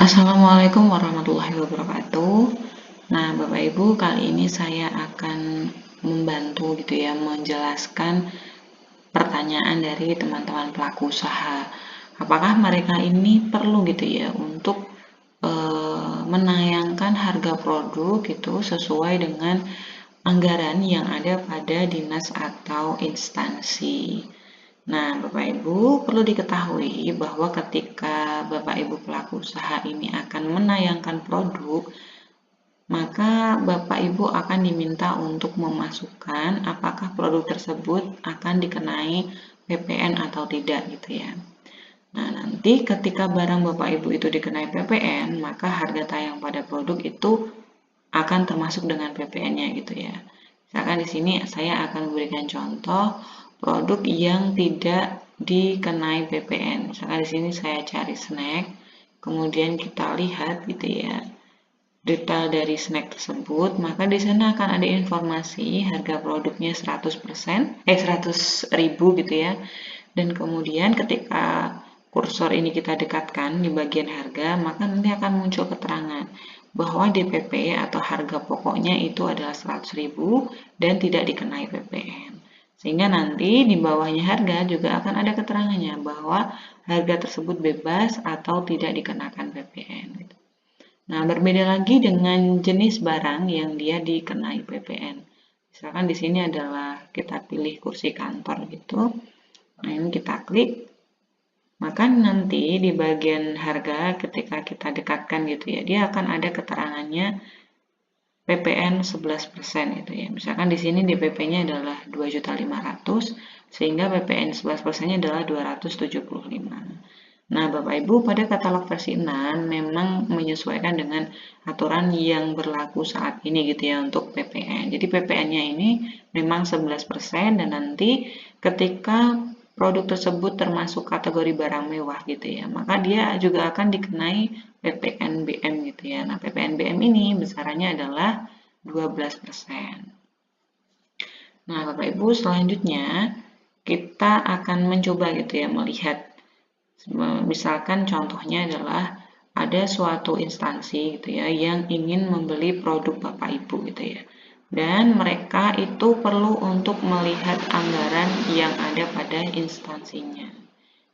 Assalamualaikum warahmatullahi wabarakatuh. Nah, Bapak Ibu, kali ini saya akan membantu menjelaskan pertanyaan dari teman-teman pelaku usaha. Apakah mereka ini perlu untuk menayangkan harga produk sesuai dengan anggaran yang ada pada dinas atau instansi. Nah, Bapak Ibu perlu diketahui bahwa ketika Bapak Ibu pelaku usaha ini akan menayangkan produk, maka Bapak Ibu akan diminta untuk memasukkan apakah produk tersebut akan dikenai PPN atau tidak Nah, nanti ketika barang Bapak Ibu itu dikenai PPN, maka harga tayang pada produk itu akan termasuk dengan PPN-nya Misalkan di sini saya akan memberikan contoh produk yang tidak dikenai PPN. Misalkan di sini saya cari snack, kemudian kita lihat detail dari snack tersebut, maka di sana akan ada informasi harga produknya 100.000 dan kemudian ketika kursor ini kita dekatkan di bagian harga, maka nanti akan muncul keterangan bahwa DPP atau harga pokoknya itu adalah 100.000 dan tidak dikenai PPN. Sehingga nanti di bawahnya harga juga akan ada keterangannya bahwa harga tersebut bebas atau tidak dikenakan PPN. Nah, berbeda lagi dengan jenis barang yang dia dikenai PPN. Misalkan di sini adalah kita pilih kursi kantor Nah, ini kita klik. Maka nanti di bagian harga ketika kita dekatkan dia akan ada keterangannya PPN 11% Misalkan di sini DPP-nya adalah 2.500.000 sehingga PPN 11%-nya adalah 275. Nah, Bapak Ibu pada katalog versi 6 memang menyesuaikan dengan aturan yang berlaku saat ini untuk PPN. Jadi PPN-nya ini memang 11% dan nanti ketika produk tersebut termasuk kategori barang mewah maka dia juga akan dikenai PPNBM Nah, PPNBM ini besarannya adalah 12%. Nah, Bapak Ibu selanjutnya kita akan mencoba melihat. Misalkan contohnya adalah ada suatu instansi yang ingin membeli produk Bapak Ibu Dan mereka itu perlu untuk melihat anggaran yang ada pada instansinya.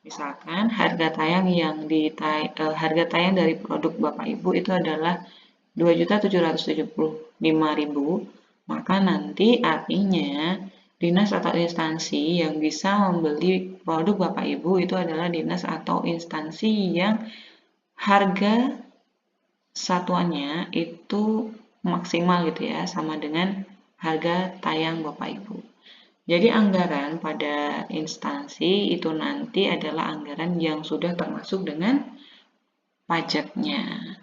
Misalkan harga tayang harga tayang dari produk Bapak Ibu itu adalah 2.775.000, maka nanti artinya dinas atau instansi yang bisa membeli produk Bapak Ibu itu adalah dinas atau instansi yang harga satuannya itu maksimal sama dengan harga tayang Bapak Ibu. Jadi anggaran pada instansi itu nanti adalah anggaran yang sudah termasuk dengan pajaknya.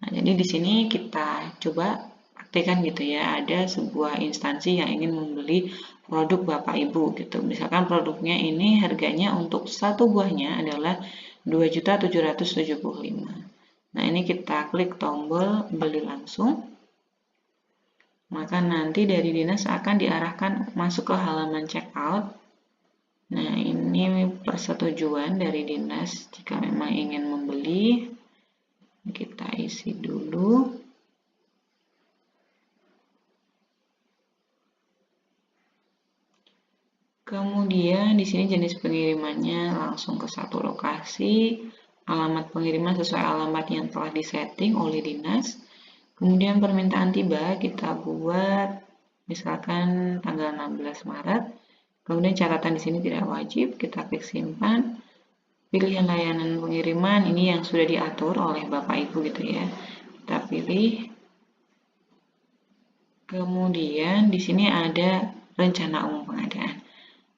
Nah, jadi di sini kita coba praktikan ada sebuah instansi yang ingin membeli produk Bapak Ibu Misalkan produknya ini harganya untuk satu buahnya adalah 2.775.000. Nah, ini kita klik tombol beli langsung. Maka nanti dari dinas akan diarahkan masuk ke halaman checkout. Nah, ini persetujuan dari dinas jika memang ingin membeli. Kita isi dulu. Kemudian di sini jenis pengirimannya langsung ke satu lokasi, alamat pengiriman sesuai alamat yang telah disetting oleh dinas. Kemudian permintaan tiba kita buat misalkan tanggal 16 Maret. Kemudian catatan di sini tidak wajib, kita klik simpan. Pilihan layanan pengiriman ini yang sudah diatur oleh Bapak Ibu Kita pilih. Kemudian di sini ada rencana umum pengadaan.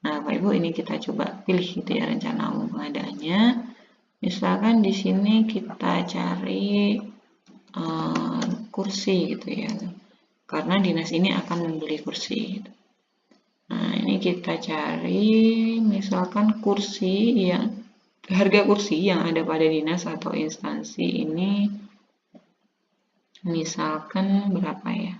Nah, Bapak Ibu ini kita coba pilih rencana umum pengadaannya. Misalkan di sini kita cari kursi Karena dinas ini akan membeli kursi. Nah, ini kita cari misalkan harga kursi yang ada pada dinas atau instansi ini misalkan berapa ya?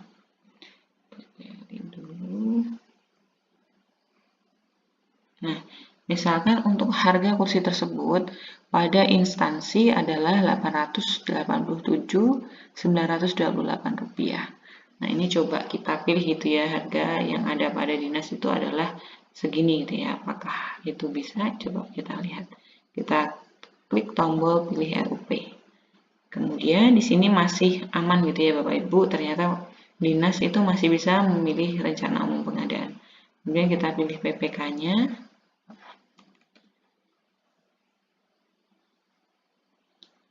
Nah, misalkan untuk harga kursi tersebut pada instansi adalah Rp887.928. Nah, ini coba kita pilih gitu ya, harga yang ada pada dinas itu adalah segini gitu ya. Apakah itu bisa? Coba kita lihat. Kita klik tombol pilih RUP. Kemudian di sini masih aman gitu ya Bapak Ibu, ternyata dinas itu masih bisa memilih rencana umum pengadaan. Kemudian kita pilih PPK-nya.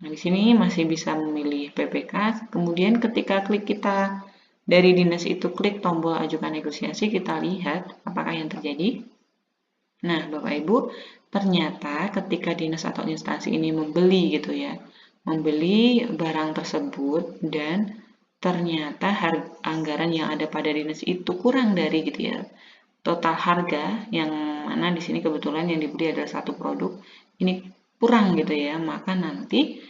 Nah, di sini masih bisa memilih PPK. Kemudian ketika klik kita dari dinas itu klik tombol ajukan negosiasi, kita lihat apakah yang terjadi. Nah, Bapak Ibu, ternyata ketika dinas atau instansi ini membeli gitu ya, membeli barang tersebut dan ternyata anggaran yang ada pada dinas itu kurang dari gitu ya total harga, yang mana di sini kebetulan yang dibeli adalah satu produk, ini kurang gitu ya, maka nanti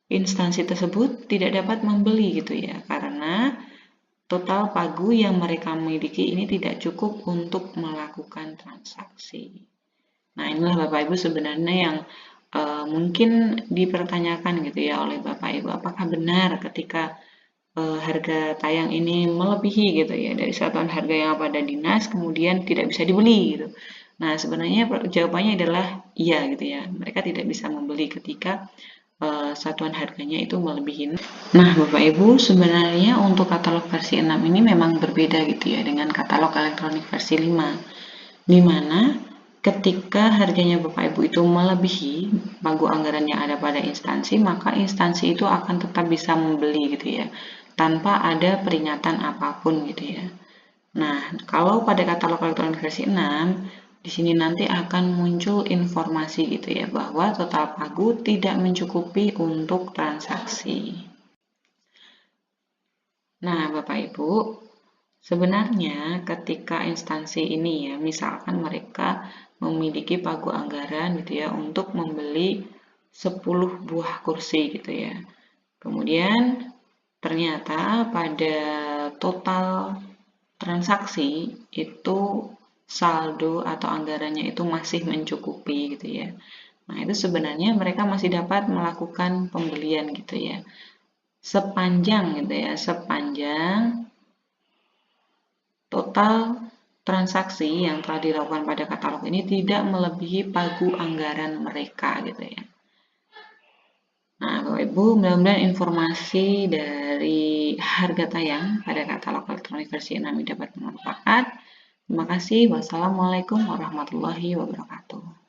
instansi tersebut tidak dapat membeli gitu ya, karena total pagu yang mereka miliki ini tidak cukup untuk melakukan transaksi. Nah, inilah Bapak Ibu sebenarnya yang mungkin dipertanyakan gitu ya oleh Bapak Ibu, apakah benar ketika harga tayang ini melebihi gitu ya dari satuan harga yang pada dinas kemudian tidak bisa dibeli gitu. Nah, sebenarnya jawabannya adalah iya gitu ya. Mereka tidak bisa membeli ketika satuan harganya itu melebihi. Nah, Bapak Ibu, sebenarnya untuk katalog versi 6 ini memang berbeda gitu ya dengan katalog elektronik versi 5. Di mana ketika harganya Bapak Ibu itu melebihi pagu anggaran yang ada pada instansi, maka instansi itu akan tetap bisa membeli gitu ya, tanpa ada peringatan apapun gitu ya. Nah, kalau pada katalog elektronik versi 6, di sini nanti akan muncul informasi gitu ya, bahwa total pagu tidak mencukupi untuk transaksi. Nah, Bapak Ibu, sebenarnya ketika instansi ini ya, misalkan mereka memiliki pagu anggaran gitu ya untuk membeli 10 buah kursi gitu ya. Kemudian ternyata pada total transaksi itu saldo atau anggarannya itu masih mencukupi gitu ya. Nah, itu sebenarnya mereka masih dapat melakukan pembelian gitu ya. Sepanjang gitu ya, sepanjang total transaksi yang telah dilakukan pada katalog ini tidak melebihi pagu anggaran mereka gitu ya. Nah, Bapak Ibu, mudah-mudahan informasi dari harga tayang pada katalog elektronik versi 6 dapat bermanfaat. Terima kasih. Wassalamualaikum warahmatullahi wabarakatuh.